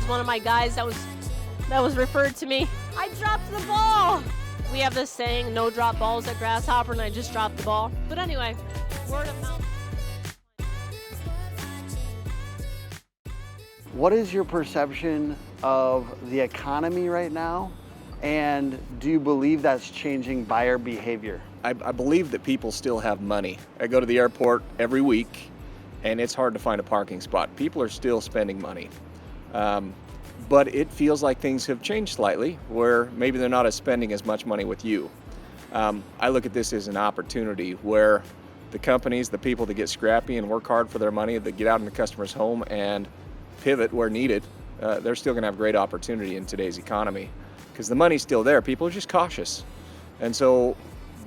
is one of my guys that was referred to me. I dropped the ball. We have this saying, no drop balls at Grasshopper, and I just dropped the ball. But anyway, word of mouth. What is your perception of the economy right now? And do you believe that's changing buyer behavior? I believe that people still have money. I go to the airport every week, and it's hard to find a parking spot. People are still spending money. But it feels like things have changed slightly, where maybe they're not spending as much money with you. I look at this as an opportunity where the companies, the people that get scrappy and work hard for their money, that get out in the customer's home and pivot where needed, they're still gonna have great opportunity in today's economy because the money's still there. People are just cautious. And so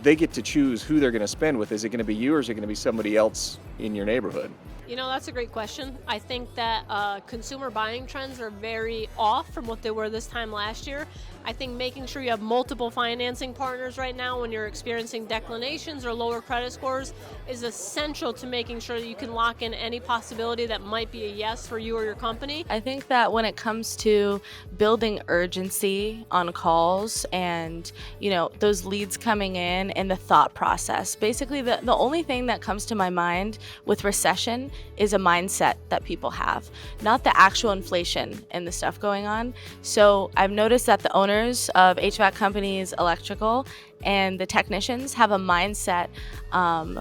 they get to choose who they're gonna spend with. Is it gonna be you or is it gonna be somebody else in your neighborhood? You know, that's a great question. I think that consumer buying trends are very off from what they were this time last year. I think making sure you have multiple financing partners right now when you're experiencing declinations or lower credit scores is essential to making sure that you can lock in any possibility that might be a yes for you or your company. I think that when it comes to building urgency on calls and, you know, those leads coming in and the thought process, basically the only thing that comes to my mind with recession is a mindset that people have, not the actual inflation and the stuff going on. So I've noticed that the owners of HVAC companies, electrical, and the technicians have a mindset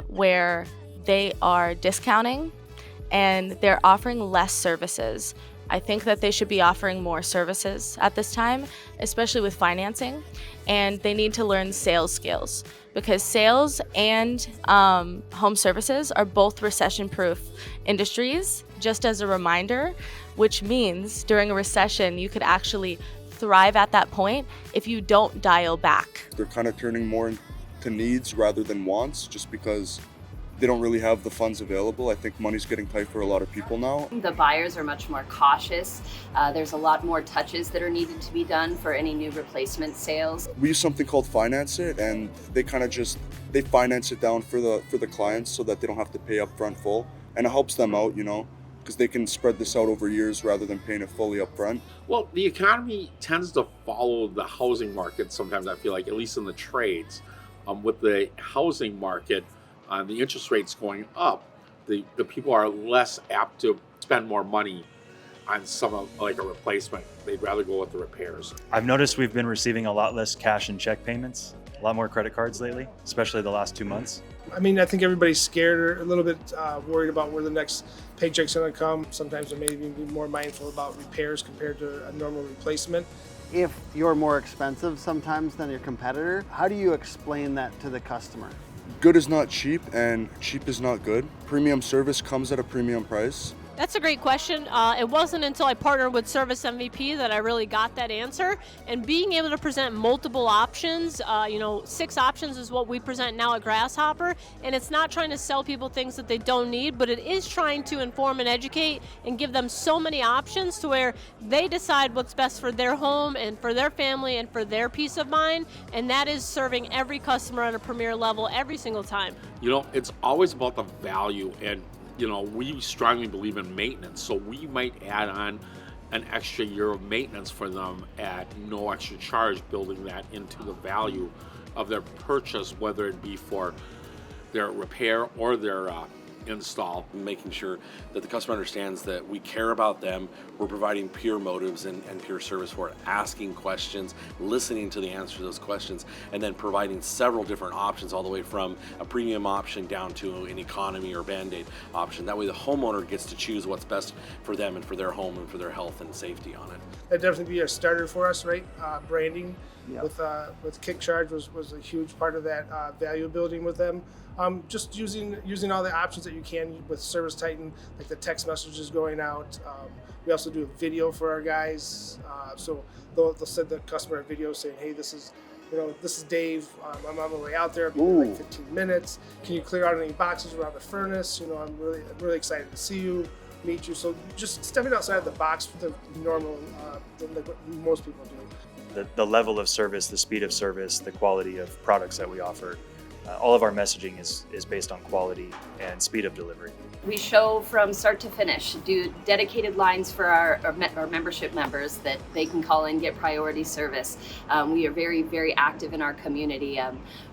where they are discounting and they're offering less services. I think that they should be offering more services at this time, especially with financing, and they need to learn sales skills because sales and home services are both recession-proof industries, just as a reminder, which means during a recession, you could actually thrive at that point if you don't dial back. They're kind of turning more to needs rather than wants just because they don't really have the funds available. I think money's getting tight for a lot of people now. The buyers are much more cautious. There's a lot more touches that are needed to be done for any new replacement sales. We use something called Finance It, and they kind of they finance it down for the clients so that they don't have to pay upfront full, and it helps them out, you know, because they can spread this out over years rather than paying it fully upfront. Well, the economy tends to follow the housing market sometimes, I feel like, at least in the trades. With the housing market, the interest rates going up, the people are less apt to spend more money on like a replacement. They'd rather go with the repairs. I've noticed we've been receiving a lot less cash and check payments, a lot more credit cards lately, especially the last 2 months. I mean, I think everybody's scared or a little bit worried about where the next paycheck's going to come. Sometimes they may even be more mindful about repairs compared to a normal replacement. If you're more expensive sometimes than your competitor, how do you explain that to the customer? Good is not cheap and cheap is not good. Premium service comes at a premium price. That's a great question. It wasn't until I partnered with Service MVP that I really got that answer. And being able to present multiple options, 6 options is what we present now at Grasshopper. And it's not trying to sell people things that they don't need, but it is trying to inform and educate and give them so many options to where they decide what's best for their home and for their family and for their peace of mind. And that is serving every customer at a premier level every single time. You know, it's always about the value, and we strongly believe in maintenance, so we might add on an extra year of maintenance for them at no extra charge, building that into the value of their purchase, whether it be for their repair or their install. Making sure that the customer understands that we care about them, we're providing pure motives and pure service for it, asking questions, listening to the answer to those questions, and then providing several different options all the way from a premium option down to an economy or Band-Aid option. That way the homeowner gets to choose what's best for them and for their home and for their health and safety on it. That'd definitely be a starter for us, right? Branding. Yep. With Kick Charge was a huge part of that value building with them. Just using all the options that you can with Service Titan, like the text messages going out. We also do a video for our guys, so they'll send the customer a video saying, "Hey, this is Dave. I'm on my way out there. I'll be in like 15 minutes. Can you clear out any boxes around the furnace? I'm really excited to see you, meet you." So just stepping outside the box for the normal, like what most people do. The level of service, the speed of service, the quality of products that we offer All of our messaging is based on quality and speed of delivery. We show from start to finish, do dedicated lines for our membership members that they can call in, get priority service. We are very, very active in our community.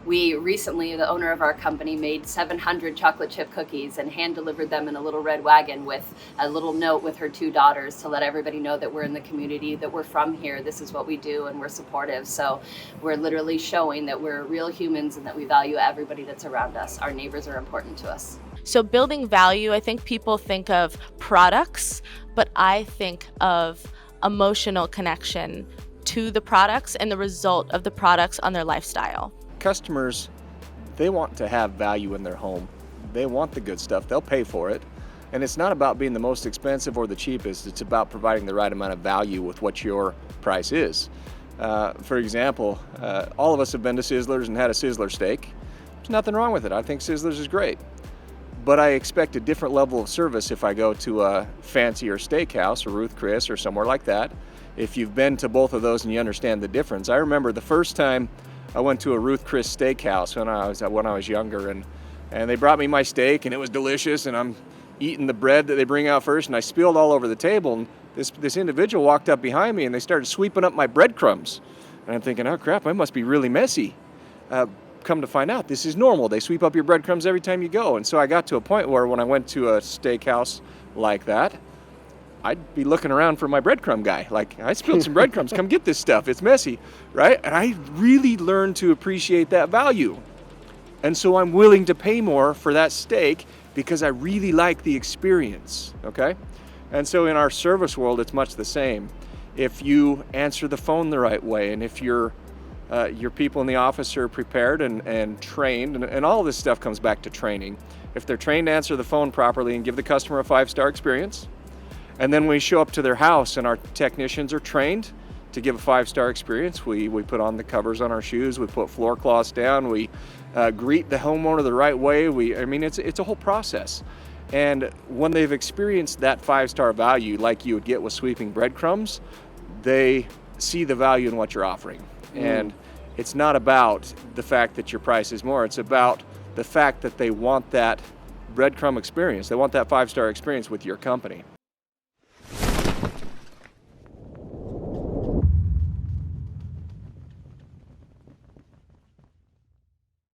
We recently, the owner of our company, made 700 chocolate chip cookies and hand delivered them in a little red wagon with a little note with her 2 daughters to let everybody know that we're in the community, that we're from here, this is what we do, and we're supportive. So we're literally showing that we're real humans and that we value everybody that's around us. Our neighbors are important to us. So building value, I think people think of products, but I think of emotional connection to the products and the result of the products on their lifestyle. Customers, they want to have value in their home. They want the good stuff. They'll pay for it. And it's not about being the most expensive or the cheapest. It's about providing the right amount of value with what your price is. For example, all of us have been to Sizzlers and had a Sizzler steak. There's nothing wrong with it. I think Sizzlers is great. But I expect a different level of service if I go to a fancier steakhouse or Ruth Chris or somewhere like that. If you've been to both of those and you understand the difference. I remember the first time I went to a Ruth Chris steakhouse when I was younger, and they brought me my steak and it was delicious, and I'm eating the bread that they bring out first, and I spilled all over the table, and this individual walked up behind me and they started sweeping up my breadcrumbs. And I'm thinking, oh crap, I must be really messy. Come to find out, this is normal. They sweep up your breadcrumbs every time you go. And so I got to a point where when I went to a steakhouse like that, I'd be looking around for my breadcrumb guy. Like, I spilled some breadcrumbs, come get this stuff, it's messy, right? And I really learned to appreciate that value. And so I'm willing to pay more for that steak because I really like the experience, okay? And so in our service world, it's much the same. If you answer the phone the right way, and if your people in the office are prepared and trained, and all of this stuff comes back to training. If they're trained to answer the phone properly and give the customer a 5-star experience, and then we show up to their house and our technicians are trained to give a 5-star experience, we put on the covers on our shoes, we put floor cloths down, we greet the homeowner the right way. It's a whole process. And when they've experienced that 5-star value, like you would get with sweeping breadcrumbs, they see the value in what you're offering. And it's not about the fact that your price is more, it's about the fact that they want that breadcrumb experience. They want that 5-star experience with your company.